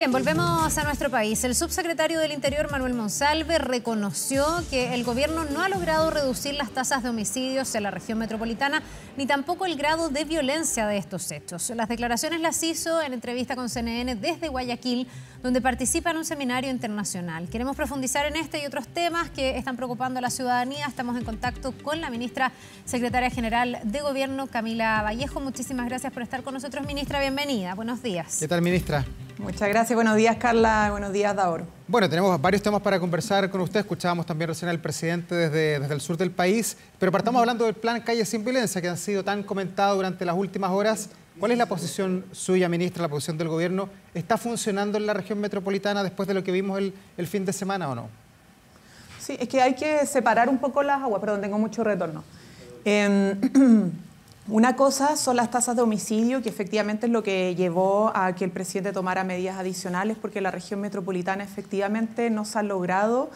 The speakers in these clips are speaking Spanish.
Bien, volvemos a nuestro país. El subsecretario del Interior, Manuel Monsalve, reconoció que el gobierno no ha logrado reducir las tasas de homicidios en la región metropolitana, ni tampoco el grado de violencia de estos hechos. Las declaraciones las hizo en entrevista con CNN desde Guayaquil, donde participa en un seminario internacional. Queremos profundizar en este y otros temas que están preocupando a la ciudadanía. Estamos en contacto con la ministra secretaria general de Gobierno, Camila Vallejo. Muchísimas gracias por estar con nosotros, ministra. Bienvenida. Buenos días. ¿Qué tal, ministra? Muchas gracias. Buenos días, Carla. Buenos días, Daoro. Bueno, tenemos varios temas para conversar con usted. Escuchábamos también recién al presidente desde el sur del país. Pero partamos hablando del plan Calles Sin Violencia, que han sido tan comentado durante las últimas horas. ¿Cuál es la posición suya, ministra, la posición del gobierno? ¿Está funcionando en la región metropolitana después de lo que vimos el fin de semana o no? Sí, es que hay que separar un poco las aguas. Perdón, tengo mucho retorno. Una cosa son las tasas de homicidio, que efectivamente es lo que llevó a que el presidente tomara medidas adicionales, porque la región metropolitana efectivamente no se ha logrado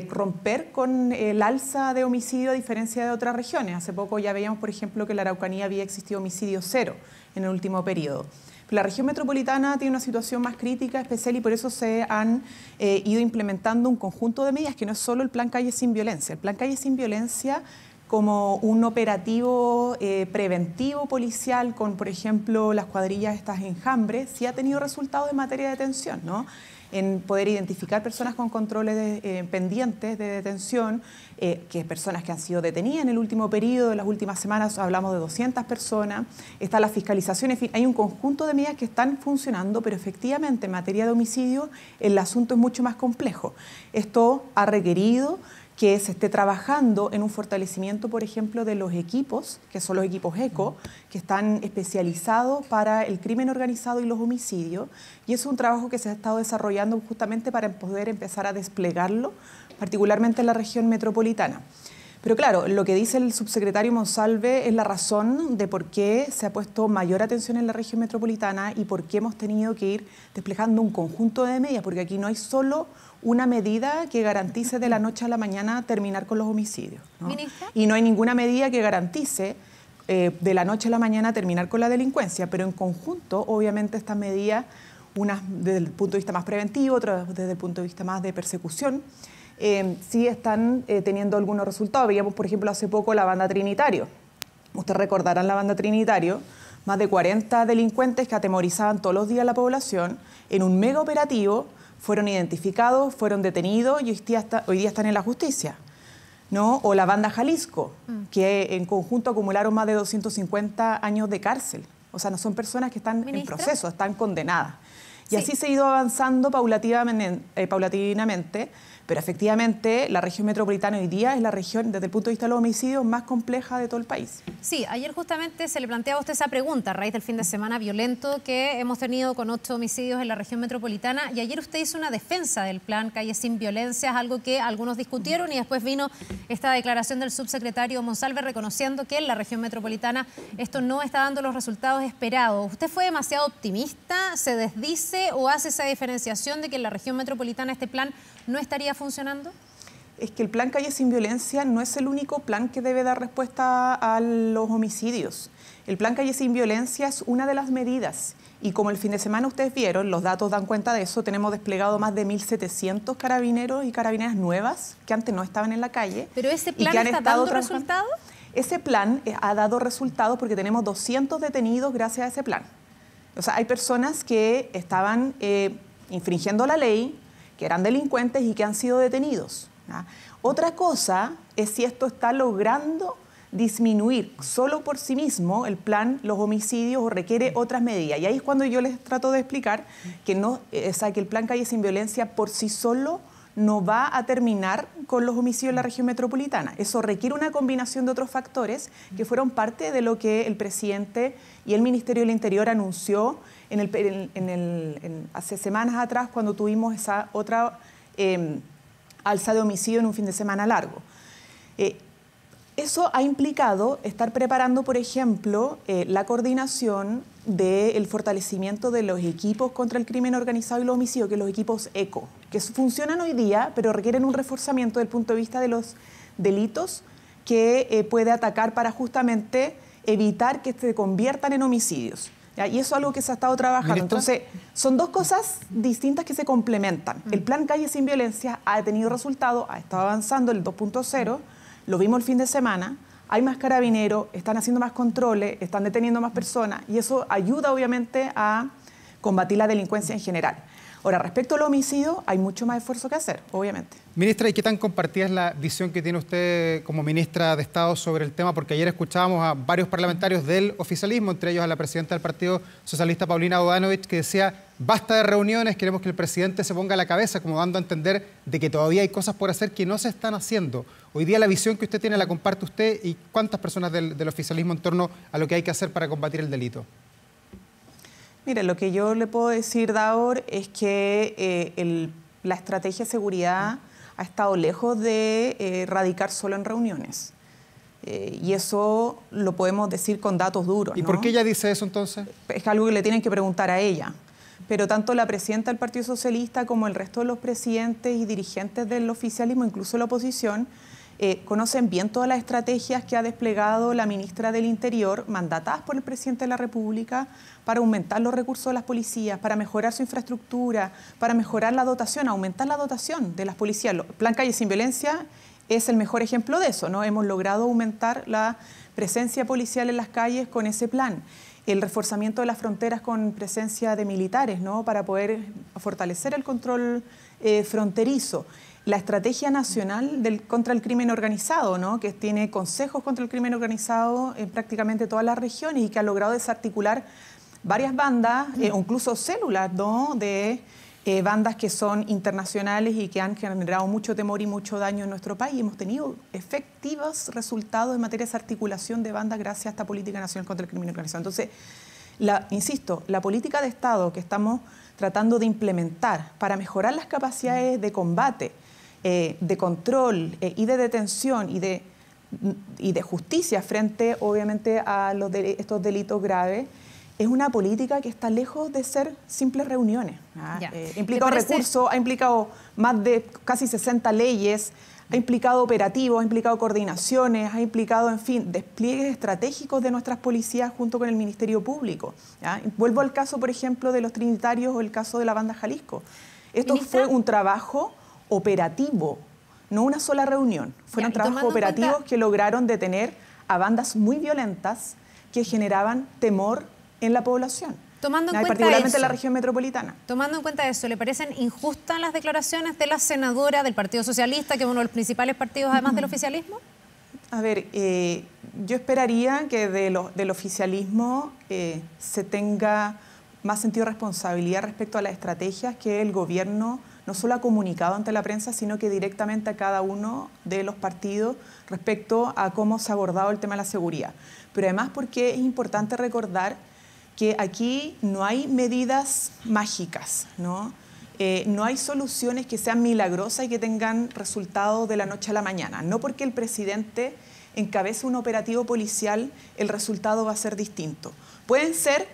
romper con el alza de homicidio a diferencia de otras regiones. Hace poco ya veíamos, por ejemplo, que en la Araucanía había existido homicidio cero en el último periodo. La región metropolitana tiene una situación más crítica, especial, y por eso se han ido implementando un conjunto de medidas que no es solo el plan Calles Sin Violencia. El plan Calles Sin Violencia, como un operativo preventivo policial con, por ejemplo, las cuadrillas estas Enjambre, sí ha tenido resultados en materia de detención, ¿no? En poder identificar personas con controles pendientes de detención, que personas que han sido detenidas en el último periodo, en las últimas semanas hablamos de 200 personas, está la fiscalización, en fin, hay un conjunto de medidas que están funcionando, pero efectivamente en materia de homicidio el asunto es mucho más complejo. Esto ha requerido que se esté trabajando en un fortalecimiento, por ejemplo, de los equipos, que son los equipos ECO, que están especializados para el crimen organizado y los homicidios, y es un trabajo que se ha estado desarrollando justamente para poder empezar a desplegarlo, particularmente en la región metropolitana. Pero claro, lo que dice el subsecretario Monsalve es la razón de por qué se ha puesto mayor atención en la región metropolitana y por qué hemos tenido que ir desplegando un conjunto de medidas, porque aquí no hay solo una medida que garantice de la noche a la mañana terminar con los homicidios, ¿no? Y no hay ninguna medida que garantice de la noche a la mañana terminar con la delincuencia, pero en conjunto, obviamente, estas medidas, unas desde el punto de vista más preventivo, otras desde el punto de vista más de persecución, sí están teniendo algunos resultados. Veíamos, por ejemplo, hace poco la banda Trinitario. Ustedes recordarán la banda Trinitario, más de 40 delincuentes que atemorizaban todos los días a la población, en un mega operativo fueron identificados, fueron detenidos y hoy día están en la justicia, ¿no? O la banda Jalisco, que en conjunto acumularon más de 250 años de cárcel. O sea, no son personas que están en proceso, están condenadas. Y así se ha ido avanzando paulatinamente, pero efectivamente la región metropolitana hoy día es la región, desde el punto de vista de los homicidios, más compleja de todo el país. Sí, ayer justamente se le planteaba a usted esa pregunta a raíz del fin de semana violento que hemos tenido con 8 homicidios en la región metropolitana, y ayer usted hizo una defensa del plan Calles Sin Violencia, es algo que algunos discutieron, y después vino esta declaración del subsecretario Monsalve reconociendo que en la región metropolitana esto no está dando los resultados esperados. ¿Usted fue demasiado optimista? ¿Se desdice o hace esa diferenciación de que en la región metropolitana este plan no estaría funcionando? Es que el plan Calles Sin Violencia no es el único plan que debe dar respuesta a los homicidios. El plan Calles Sin Violencia es una de las medidas. Y como el fin de semana ustedes vieron, los datos dan cuenta de eso, tenemos desplegado más de 1.700 carabineros y carabineras nuevas que antes no estaban en la calle. ¿Pero ese plan está dando resultados? Ese plan ha dado resultados porque tenemos 200 detenidos gracias a ese plan. O sea, hay personas que estaban infringiendo la ley, que eran delincuentes y que han sido detenidos, ¿no? Otra cosa es si esto está logrando disminuir solo por sí mismo el plan, los homicidios, o requiere otras medidas. Y ahí es cuando yo les trato de explicar que, que el plan Calles Sin Violencia por sí solo no va a terminar con los homicidios en la región metropolitana. Eso requiere una combinación de otros factores que fueron parte de lo que el presidente y el Ministerio del Interior anunció hace semanas atrás, cuando tuvimos esa otra alza de homicidio en un fin de semana largo. Eso ha implicado estar preparando, por ejemplo, la coordinación del fortalecimiento de los equipos contra el crimen organizado y los homicidios, que son los equipos ECO, que funcionan hoy día, pero requieren un reforzamiento desde el punto de vista de los delitos que puede atacar para justamente evitar que se conviertan en homicidios. ¿ya? Y eso es algo que se ha estado trabajando. Entonces, son dos cosas distintas que se complementan. El plan Calle Sin Violencia ha tenido resultados, ha estado avanzando el 2.0, lo vimos el fin de semana, hay más carabineros, están haciendo más controles, están deteniendo más personas y eso ayuda obviamente a combatir la delincuencia en general. Ahora, respecto al homicidio, hay mucho más esfuerzo que hacer, obviamente. Ministra, ¿y qué tan compartida es la visión que tiene usted como ministra de Estado sobre el tema? Porque ayer escuchábamos a varios parlamentarios del oficialismo, entre ellos a la presidenta del Partido Socialista, Paulina Bodanovich, que decía, basta de reuniones, queremos que el presidente se ponga a la cabeza, como dando a entender de que todavía hay cosas por hacer que no se están haciendo. Hoy día la visión que usted tiene la comparte usted y ¿cuántas personas del oficialismo en torno a lo que hay que hacer para combatir el delito? Mire, lo que yo le puedo decir, Davor, es que la estrategia de seguridad ha estado lejos de radicar solo en reuniones. Y eso lo podemos decir con datos duros, ¿Y ¿no? por qué ella dice eso entonces? Es algo que le tienen que preguntar a ella. Pero tanto la presidenta del Partido Socialista como el resto de los presidentes y dirigentes del oficialismo, incluso la oposición, conocen bien todas las estrategias que ha desplegado la ministra del Interior, mandatadas por el presidente de la República, para aumentar los recursos de las policías, para mejorar su infraestructura, para mejorar la dotación, aumentar la dotación de las policías. El Plan Calle Sin Violencia es el mejor ejemplo de eso, ¿no? Hemos logrado aumentar la presencia policial en las calles con ese plan. El reforzamiento de las fronteras con presencia de militares, ¿no? Para poder fortalecer el control fronterizo. La estrategia nacional contra el crimen organizado, ¿no? Que tiene consejos contra el crimen organizado en prácticamente todas las regiones y que ha logrado desarticular varias bandas, o incluso células, ¿no? de bandas que son internacionales y que han generado mucho temor y mucho daño en nuestro país. Hemos tenido efectivos resultados en materia de desarticulación de bandas gracias a esta política nacional contra el crimen organizado. Entonces, insisto, la política de Estado que estamos tratando de implementar para mejorar las capacidades de combate, de control y de detención y de justicia frente, obviamente, a estos delitos graves, es una política que está lejos de ser simples reuniones. Ha implicado recursos, ha implicado más de casi 60 leyes, ha implicado operativos, ha implicado coordinaciones, ha implicado, en fin, despliegues estratégicos de nuestras policías junto con el Ministerio Público. ¿Ya? Vuelvo al caso, por ejemplo, de los trinitarios o el caso de la banda Jalisco. Esto fue un trabajo operativo, no una sola reunión. Fueron trabajos operativos que lograron detener a bandas muy violentas que generaban temor en la población. Particularmente en la región metropolitana. Tomando en cuenta eso, ¿le parecen injustas las declaraciones de la senadora del Partido Socialista, que es uno de los principales partidos además del oficialismo? A ver, yo esperaría que del oficialismo se tenga más sentido de responsabilidad respecto a las estrategias que el gobierno no solo ha comunicado ante la prensa, sino que directamente a cada uno de los partidos respecto a cómo se ha abordado el tema de la seguridad. Pero además porque es importante recordar que aquí no hay medidas mágicas, ¿no? No hay soluciones que sean milagrosas y que tengan resultados de la noche a la mañana. No porque el presidente encabece un operativo policial, el resultado va a ser distinto. Pueden ser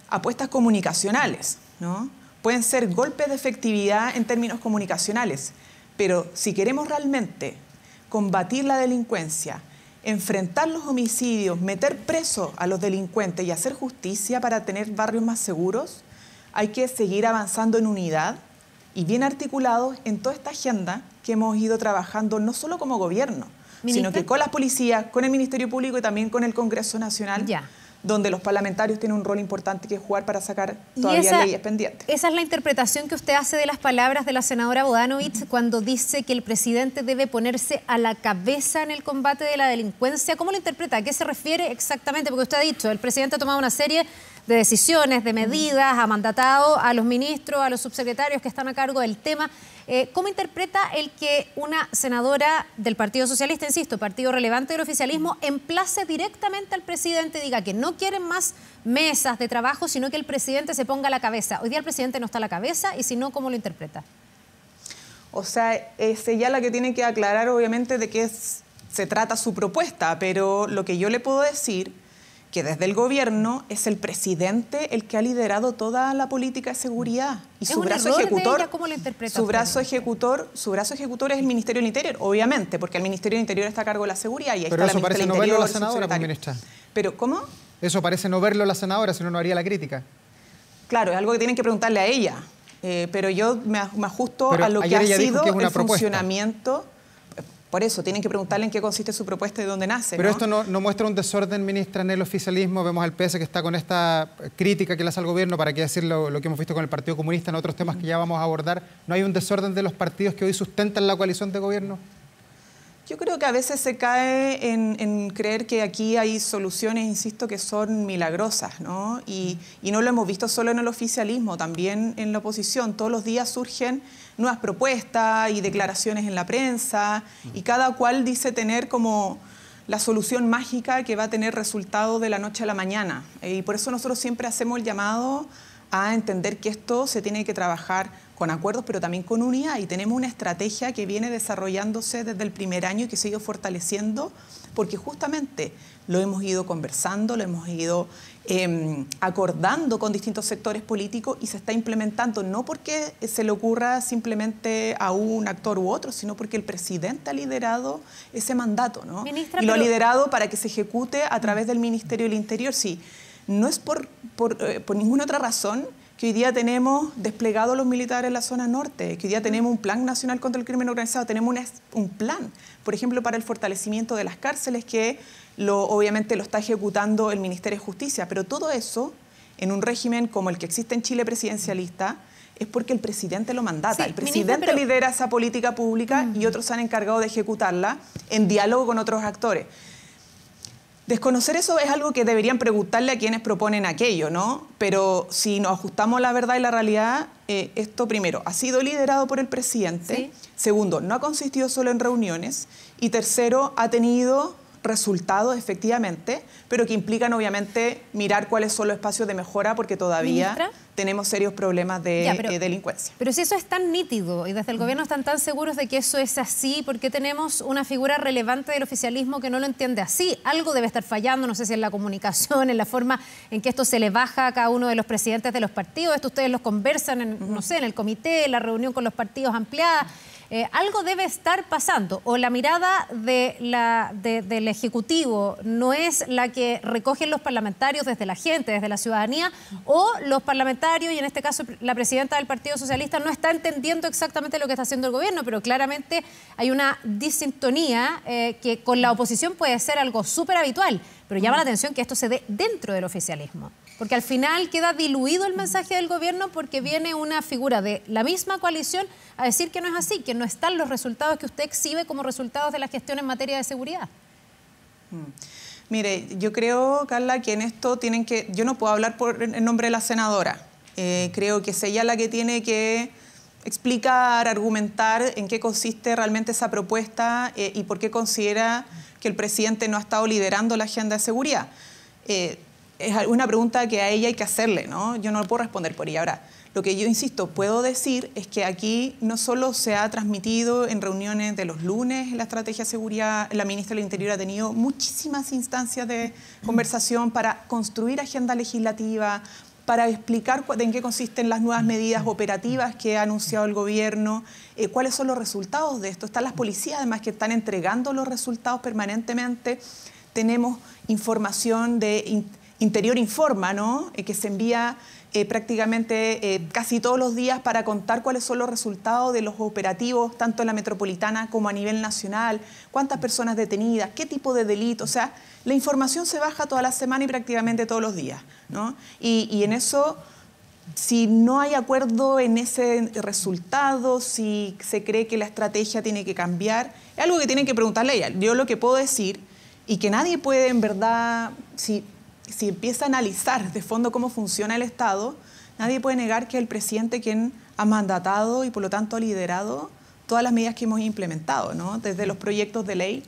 apuestas comunicacionales, ¿no? Pueden ser golpes de efectividad en términos comunicacionales, pero si queremos realmente combatir la delincuencia, enfrentar los homicidios, meter preso a los delincuentes y hacer justicia para tener barrios más seguros, hay que seguir avanzando en unidad y bien articulados en toda esta agenda que hemos ido trabajando no solo como gobierno, sino que con las policías, con el Ministerio Público y también con el Congreso Nacional, donde los parlamentarios tienen un rol importante que jugar para sacar todavía leyes pendientes. Esa es la interpretación que usted hace de las palabras de la senadora Bodanovich cuando dice que el presidente debe ponerse a la cabeza en el combate de la delincuencia. ¿Cómo lo interpreta? ¿A qué se refiere exactamente? Porque usted ha dicho, el presidente ha tomado una serie de decisiones, de medidas, ha mandatado a los ministros, a los subsecretarios que están a cargo del tema. ¿Cómo interpreta el que una senadora del Partido Socialista, insisto, partido relevante del oficialismo, emplace directamente al presidente y diga que no quieren más mesas de trabajo, sino que el presidente se ponga a la cabeza? Hoy día el presidente no está a la cabeza y si no, ¿cómo lo interpreta? O sea, es ella la que tiene que aclarar obviamente de qué se trata su propuesta, pero lo que yo le puedo decir que desde el gobierno es el presidente el que ha liderado toda la política de seguridad y su brazo ejecutor, ella, ¿cómo lo interpreta su brazo ejecutor es el Ministerio del Interior, obviamente, porque el Ministerio del Interior está a cargo de la seguridad y ahí pero está eso la ministra parece del no Interior, verlo la senadora, pues, ministra. Pero ¿cómo? Eso parece no verlo la senadora, si no, no haría la crítica. Claro, es algo que tienen que preguntarle a ella, pero yo me ajusto a lo que ha sido el funcionamiento. Por eso, tienen que preguntarle en qué consiste su propuesta y dónde nace. Pero esto no muestra un desorden, ministra, en el oficialismo. Vemos al PS que está con esta crítica que le hace al gobierno, para qué decir lo que hemos visto con el Partido Comunista en otros temas que ya vamos a abordar. ¿No hay un desorden de los partidos que hoy sustentan la coalición de gobierno? Yo creo que a veces se cae en creer que aquí hay soluciones, insisto, que son milagrosas, ¿no? Y no lo hemos visto solo en el oficialismo, también en la oposición. Todos los días surgen nuevas propuestas y declaraciones en la prensa, y cada cual dice tener como la solución mágica que va a tener resultado de la noche a la mañana. Y por eso nosotros siempre hacemos el llamado a entender que esto se tiene que trabajar con acuerdos, pero también con unidad, y tenemos una estrategia que viene desarrollándose desde el primer año y que se ha ido fortaleciendo, porque justamente lo hemos ido conversando, lo hemos ido acordando con distintos sectores políticos, y se está implementando no porque se le ocurra simplemente a un actor u otro, sino porque el presidente ha liderado ese mandato, ¿no? Ministra, y lo ha liderado para que se ejecute a través del Ministerio del Interior. Sí, no es por ninguna otra razón que hoy día tenemos desplegados los militares en la zona norte, que hoy día tenemos un plan nacional contra el crimen organizado, tenemos un plan, por ejemplo, para el fortalecimiento de las cárceles, que obviamente lo está ejecutando el Ministerio de Justicia, pero todo eso, en un régimen como el que existe en Chile presidencialista, es porque el presidente lo mandata. Sí, el presidente lidera esa política pública y otros se han encargado de ejecutarla en diálogo con otros actores. Desconocer eso es algo que deberían preguntarle a quienes proponen aquello, ¿no? Pero si nos ajustamos a la verdad y la realidad, esto primero ha sido liderado por el presidente, ¿sí? Segundo, no ha consistido solo en reuniones, y tercero, ha tenido resultados efectivamente, pero que implican obviamente mirar cuáles son los espacios de mejora, porque todavía tenemos serios problemas de delincuencia. Pero si eso es tan nítido y desde el gobierno están tan seguros de que eso es así, ¿por qué tenemos una figura relevante del oficialismo que no lo entiende así? Algo debe estar fallando, no sé si en la comunicación, en la forma en que esto se le baja a cada uno de los presidentes de los partidos. Esto ustedes los conversan no sé, en el comité, en la reunión con los partidos ampliada. Algo debe estar pasando, o la mirada del Ejecutivo no es la que recogen los parlamentarios desde la gente, desde la ciudadanía, o los parlamentarios, y en este caso la presidenta del Partido Socialista, no está entendiendo exactamente lo que está haciendo el gobierno, pero claramente hay una disintonía que con la oposición puede ser algo súper habitual, pero llama la atención que esto se dé dentro del oficialismo. Porque al final queda diluido el mensaje del gobierno, porque viene una figura de la misma coalición a decir que no es así, que no están los resultados que usted exhibe como resultados de la gestión en materia de seguridad. Mire, yo creo, Carla, que en esto tienen que... Yo no puedo hablar en nombre de la senadora. Creo que es ella la que tiene que explicar, argumentar en qué consiste realmente esa propuesta y por qué considera que el presidente no ha estado liderando la agenda de seguridad. Es una pregunta que a ella hay que hacerle, ¿no? Yo no lo puedo responder por ella. Ahora, lo que yo insisto, puedo decir es que aquí no solo se ha transmitido en reuniones de los lunes la estrategia de seguridad, la ministra del Interior ha tenido muchísimas instancias de conversación para construir agenda legislativa, para explicar en qué consisten las nuevas medidas operativas que ha anunciado el gobierno, cuáles son los resultados de esto. Están las policías, además, que están entregando los resultados permanentemente. Tenemos información de Interior Informa, ¿no? Que se envía prácticamente casi todos los días para contar cuáles son los resultados de los operativos, tanto en la metropolitana como a nivel nacional, cuántas personas detenidas, qué tipo de delito. O sea, la información se baja toda la semana y prácticamente todos los días, ¿no? Y en eso, si no hay acuerdo en ese resultado, si se cree que la estrategia tiene que cambiar, es algo que tienen que preguntarle a ella. Yo lo que puedo decir, y que nadie puede en verdad... Si empieza a analizar de fondo cómo funciona el Estado, nadie puede negar que es el presidente quien ha mandatado y por lo tanto ha liderado todas las medidas que hemos implementado, ¿no? Desde los proyectos de ley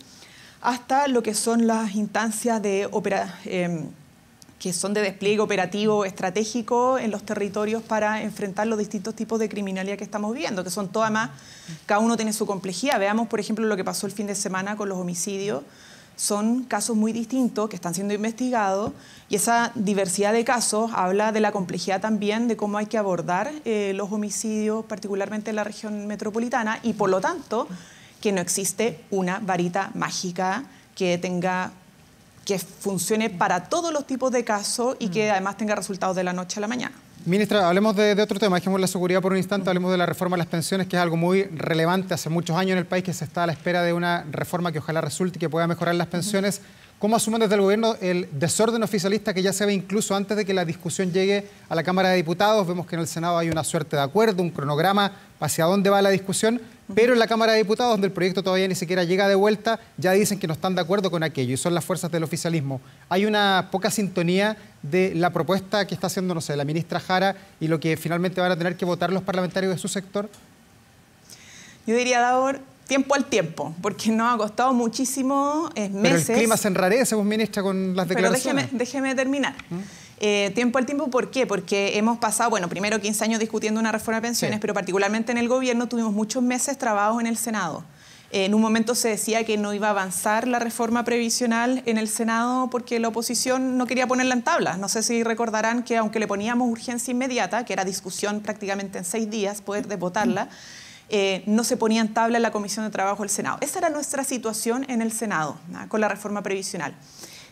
hasta lo que son las instancias que son de despliegue operativo estratégico en los territorios para enfrentar los distintos tipos de criminalidad que estamos viviendo, que son todas más, cada uno tiene su complejidad. Veamos, por ejemplo, lo que pasó el fin de semana con los homicidios. Son casos muy distintos que están siendo investigados, y esa diversidad de casos habla de la complejidad también de cómo hay que abordar los homicidios, particularmente en la región metropolitana, y por lo tanto que no existe una varita mágica que tenga que funcione para todos los tipos de casos y que además tenga resultados de la noche a la mañana. Ministra, hablemos de otro tema, dejemos la seguridad por un instante, hablemos de la reforma de las pensiones, que es algo muy relevante hace muchos años en el país, que se está a la espera de una reforma que ojalá resulte y que pueda mejorar las pensiones. ¿Cómo asumen desde el gobierno el desorden oficialista que ya se ve incluso antes de que la discusión llegue a la Cámara de Diputados? Vemos que en el Senado hay una suerte de acuerdo, un cronograma hacia dónde va la discusión, pero en la Cámara de Diputados, donde el proyecto todavía ni siquiera llega de vuelta, ya dicen que no están de acuerdo con aquello y son las fuerzas del oficialismo. Hay una poca sintonía de la propuesta que está haciendo, no sé, la ministra Jara y lo que finalmente van a tener que votar los parlamentarios de su sector. Yo diría, Davor, tiempo al tiempo, porque nos ha costado muchísimo meses. Pero el clima se enrarece, vos, ministra, con las declaraciones. Pero déjeme terminar. Tiempo al tiempo, ¿por qué? Porque hemos pasado, bueno, primero 15 años discutiendo una reforma de pensiones, sí, pero particularmente en el gobierno tuvimos muchos meses trabados en el Senado. En un momento se decía que no iba a avanzar la reforma previsional en el Senado porque la oposición no quería ponerla en tabla. No sé si recordarán que aunque le poníamos urgencia inmediata, que era discusión prácticamente en 6 días, poder votarla, no se ponía en tabla en la Comisión de Trabajo del Senado. Esa era nuestra situación en el Senado, ¿no?, con la reforma previsional.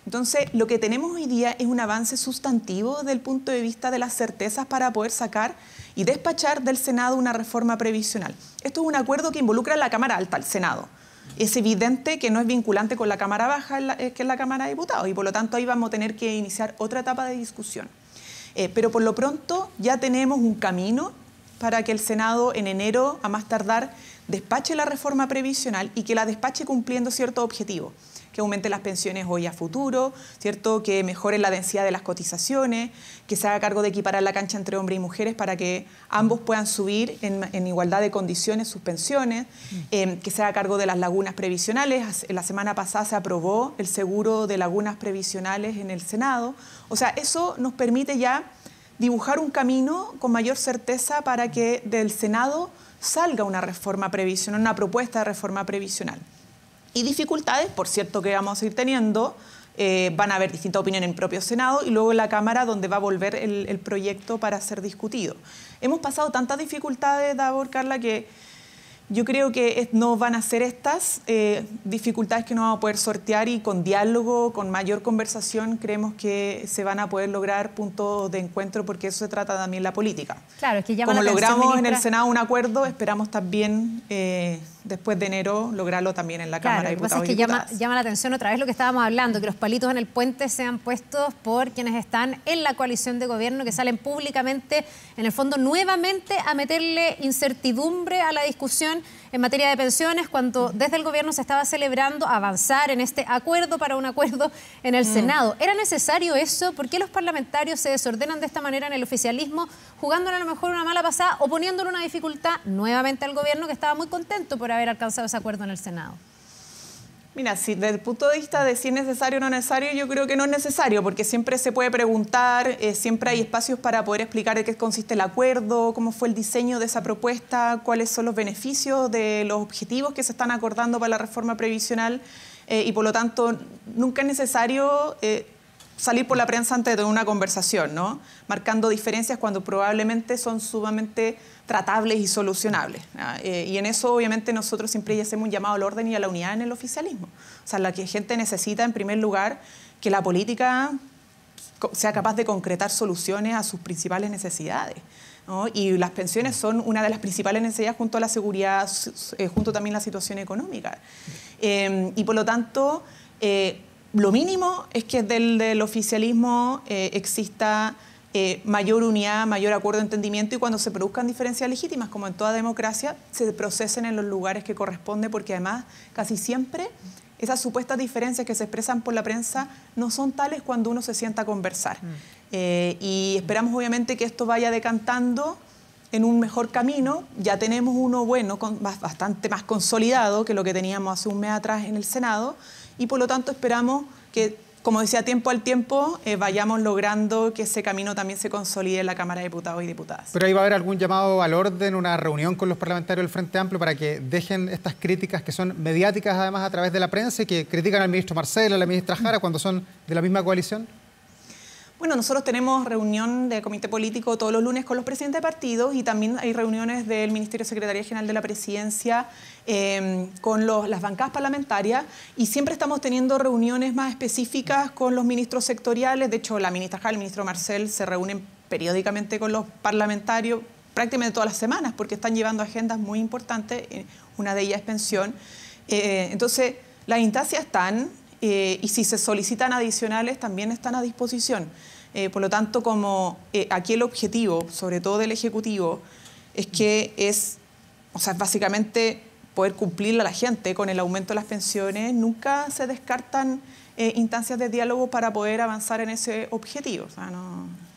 Entonces, lo que tenemos hoy día es un avance sustantivo desde el punto de vista de las certezas para poder sacar y despachar del Senado una reforma previsional. Esto es un acuerdo que involucra a la Cámara Alta, al Senado. Es evidente que no es vinculante con la Cámara Baja, que es la Cámara de Diputados, y por lo tanto ahí vamos a tener que iniciar otra etapa de discusión. Pero por lo pronto ya tenemos un camino para que el Senado en enero, a más tardar, despache la reforma previsional y que la despache cumpliendo ciertos objetivos. Que aumente las pensiones hoy a futuro, ¿cierto?, que mejore la densidad de las cotizaciones, que se haga cargo de equiparar la cancha entre hombres y mujeres para que ambos puedan subir en igualdad de condiciones sus pensiones, que se haga cargo de las lagunas previsionales. La semana pasada se aprobó el seguro de lagunas previsionales en el Senado. O sea, eso nos permite ya dibujar un camino con mayor certeza para que del Senado salga una reforma previsional, una propuesta de reforma previsional. Y dificultades, por cierto, que vamos a ir teniendo, van a haber distintas opiniones en el propio Senado y luego en la Cámara, donde va a volver el proyecto para ser discutido. Hemos pasado tantas dificultades, Davor, Carla, que yo creo que no van a ser estas dificultades que no vamos a poder sortear, y con diálogo, con mayor conversación, creemos que se van a poder lograr puntos de encuentro, porque eso se trata también la política. Claro, es que llama como la atención, logramos ministra, en el Senado un acuerdo, esperamos también después de enero lograrlo también en la Cámara de Diputados y Diputadas. Llama la atención otra vez lo que estábamos hablando, que los palitos en el puente sean puestos por quienes están en la coalición de gobierno, que salen públicamente, en el fondo, nuevamente a meterle incertidumbre a la discusión en materia de pensiones, cuando desde el gobierno se estaba celebrando avanzar en este acuerdo para un acuerdo en el Senado. ¿Era necesario eso? ¿Por qué los parlamentarios se desordenan de esta manera en el oficialismo, jugándole a lo mejor una mala pasada o poniéndole una dificultad nuevamente al gobierno, que estaba muy contento por haber alcanzado ese acuerdo en el Senado? Mira, si desde el punto de vista de si es necesario o no necesario, yo creo que no es necesario, porque siempre se puede preguntar, siempre hay espacios para poder explicar de qué consiste el acuerdo, cómo fue el diseño de esa propuesta, cuáles son los beneficios de los objetivos que se están acordando para la reforma previsional, y por lo tanto nunca es necesario salir por la prensa antes de una conversación, ¿no?, marcando diferencias cuando probablemente son sumamente tratables y solucionables. Y en eso, obviamente, nosotros siempre hacemos un llamado al orden y a la unidad en el oficialismo. O sea, la que gente necesita, en primer lugar, que la política sea capaz de concretar soluciones a sus principales necesidades, ¿no? Y las pensiones son una de las principales necesidades, junto a la seguridad, junto también a la situación económica. Y por lo tanto, lo mínimo es que del oficialismo exista mayor unidad, mayor acuerdo de entendimiento, y cuando se produzcan diferencias legítimas, como en toda democracia, se procesen en los lugares que corresponde, porque además casi siempre esas supuestas diferencias que se expresan por la prensa no son tales cuando uno se sienta a conversar. Y esperamos obviamente que esto vaya decantando en un mejor camino. Ya tenemos uno bueno, bastante más consolidado que lo que teníamos hace un mes atrás en el Senado, y por lo tanto esperamos que, como decía, tiempo al tiempo, vayamos logrando que ese camino también se consolide en la Cámara de Diputados y Diputadas. ¿Pero ahí va a haber algún llamado al orden, una reunión con los parlamentarios del Frente Amplio para que dejen estas críticas que son mediáticas, además, a través de la prensa, y que critican al ministro Marcelo, a la ministra Jara, cuando son de la misma coalición? Bueno, nosotros tenemos reunión de comité político todos los lunes con los presidentes de partidos y también hay reuniones del Ministerio de Secretaría General de la Presidencia con las bancadas parlamentarias y siempre estamos teniendo reuniones más específicas con los ministros sectoriales. De hecho, la ministra Jal, el ministro Marcel se reúnen periódicamente con los parlamentarios prácticamente todas las semanas porque están llevando agendas muy importantes, una de ellas es pensión. Entonces, las instancias están y si se solicitan adicionales también están a disposición. Por lo tanto, como aquí el objetivo, sobre todo del Ejecutivo, es que básicamente poder cumplirle a la gente con el aumento de las pensiones, nunca se descartan instancias de diálogo para poder avanzar en ese objetivo. O sea,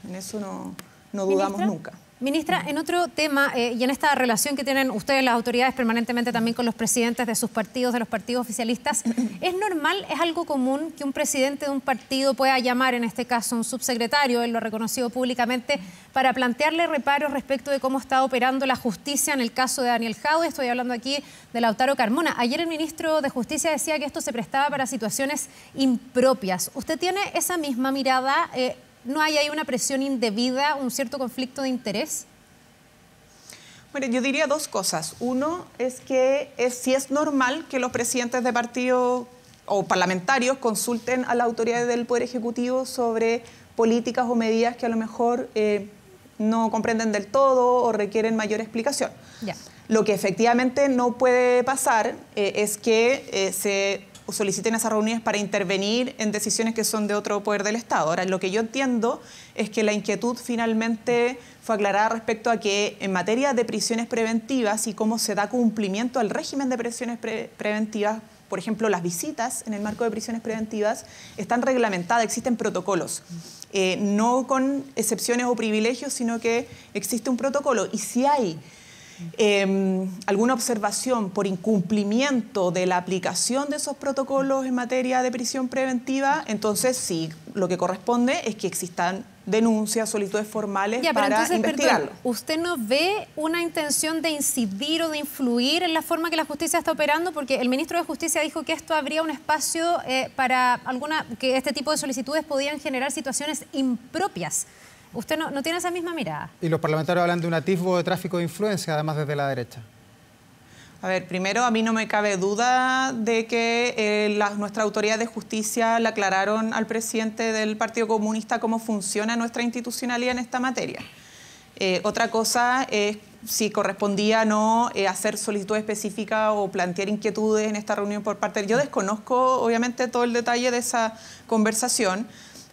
en eso no dudamos nunca. Ministra, en otro tema y en esta relación que tienen ustedes, las autoridades, permanentemente también con los presidentes de sus partidos, de los partidos oficialistas, ¿es normal, es algo común que un presidente de un partido pueda llamar, en este caso, a un subsecretario, él lo ha reconocido públicamente, para plantearle reparos respecto de cómo está operando la justicia en el caso de Daniel Jadwe? Estoy hablando aquí de Lautaro Carmona. Ayer el ministro de Justicia decía que esto se prestaba para situaciones impropias. ¿Usted tiene esa misma mirada? ¿No hay ahí una presión indebida, un cierto conflicto de interés? Bueno, yo diría dos cosas. Uno es que sí es normal que los presidentes de partidos o parlamentarios consulten a las autoridades del Poder Ejecutivo sobre políticas o medidas que a lo mejor no comprenden del todo o requieren mayor explicación. Ya. Lo que efectivamente no puede pasar es que se soliciten esas reuniones para intervenir en decisiones que son de otro poder del Estado. Ahora, lo que yo entiendo es que la inquietud finalmente fue aclarada respecto a que en materia de prisiones preventivas y cómo se da cumplimiento al régimen de prisiones preventivas, por ejemplo, las visitas en el marco de prisiones preventivas están reglamentadas, existen protocolos, no con excepciones o privilegios, sino que existe un protocolo. Y si hay alguna observación por incumplimiento de la aplicación de esos protocolos en materia de prisión preventiva, entonces sí, lo que corresponde es que existan denuncias, solicitudes formales para investigarlo. Perdón, ¿usted no ve una intención de incidir o de influir en la forma que la justicia está operando? Porque el ministro de Justicia dijo que esto habría un espacio para que este tipo de solicitudes podían generar situaciones impropias. ¿Usted no tiene esa misma mirada? Y los parlamentarios hablan de un atisbo de tráfico de influencia, además desde la derecha. A ver, primero, a mí no me cabe duda de que nuestra autoridad de justicia le aclararon al presidente del Partido Comunista cómo funciona nuestra institucionalidad en esta materia. Otra cosa es si correspondía o no hacer solicitud específica o plantear inquietudes en esta reunión por parte. Yo desconozco, obviamente, todo el detalle de esa conversación,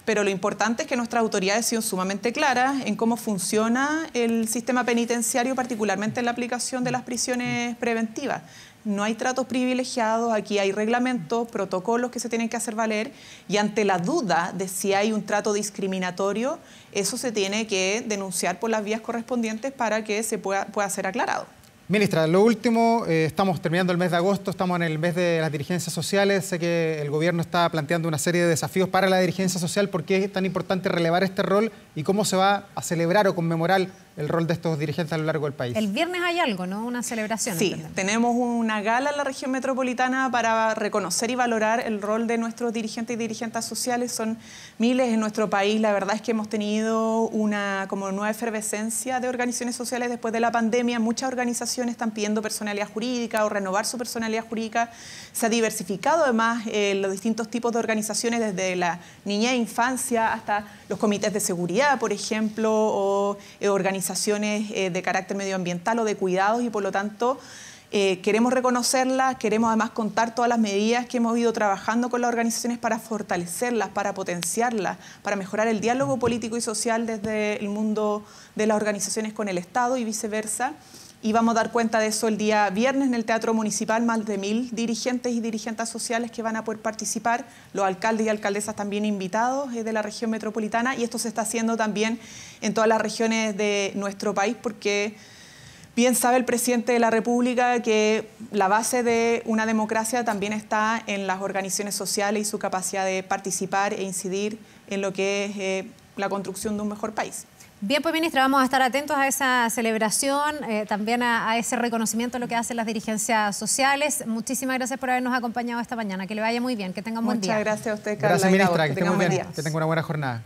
pero lo importante es que nuestras autoridades han sido sumamente claras en cómo funciona el sistema penitenciario, particularmente en la aplicación de las prisiones preventivas. No hay tratos privilegiados, aquí hay reglamentos, protocolos que se tienen que hacer valer y ante la duda de si hay un trato discriminatorio, eso se tiene que denunciar por las vías correspondientes para que se pueda ser aclarado. Ministra, lo último, estamos terminando el mes de agosto, estamos en el mes de las dirigencias sociales. Sé que el gobierno está planteando una serie de desafíos para la dirigencia social. ¿Por qué es tan importante relevar este rol y cómo se va a celebrar o conmemorar el rol de estos dirigentes a lo largo del país? El viernes hay algo, ¿no? Una celebración. Sí, tenemos una gala en la región metropolitana para reconocer y valorar el rol de nuestros dirigentes y dirigentas sociales. Son miles en nuestro país. La verdad es que hemos tenido una nueva efervescencia de organizaciones sociales después de la pandemia. Muchas organizaciones están pidiendo personalidad jurídica o renovar su personalidad jurídica. Se ha diversificado además los distintos tipos de organizaciones, desde la niñez e infancia hasta los comités de seguridad, por ejemplo, o organizaciones de carácter medioambiental o de cuidados, y por lo tanto queremos reconocerlas, queremos además contar todas las medidas que hemos ido trabajando con las organizaciones para fortalecerlas, para potenciarlas, para mejorar el diálogo político y social desde el mundo de las organizaciones con el Estado y viceversa. Y vamos a dar cuenta de eso el día viernes en el Teatro Municipal, más de 1000 dirigentes y dirigentas sociales que van a poder participar, los alcaldes y alcaldesas también invitados de la región metropolitana, y esto se está haciendo también en todas las regiones de nuestro país, porque bien sabe el presidente de la República que la base de una democracia también está en las organizaciones sociales y su capacidad de participar e incidir en lo que es la construcción de un mejor país. Bien, pues ministra, vamos a estar atentos a esa celebración, también a ese reconocimiento de lo que hacen las dirigencias sociales. Muchísimas gracias por habernos acompañado esta mañana. Que le vaya muy bien, que tenga un buen día. Muchas gracias a usted, Carla. Gracias, ministra, que esté muy bien, que tenga una buena jornada.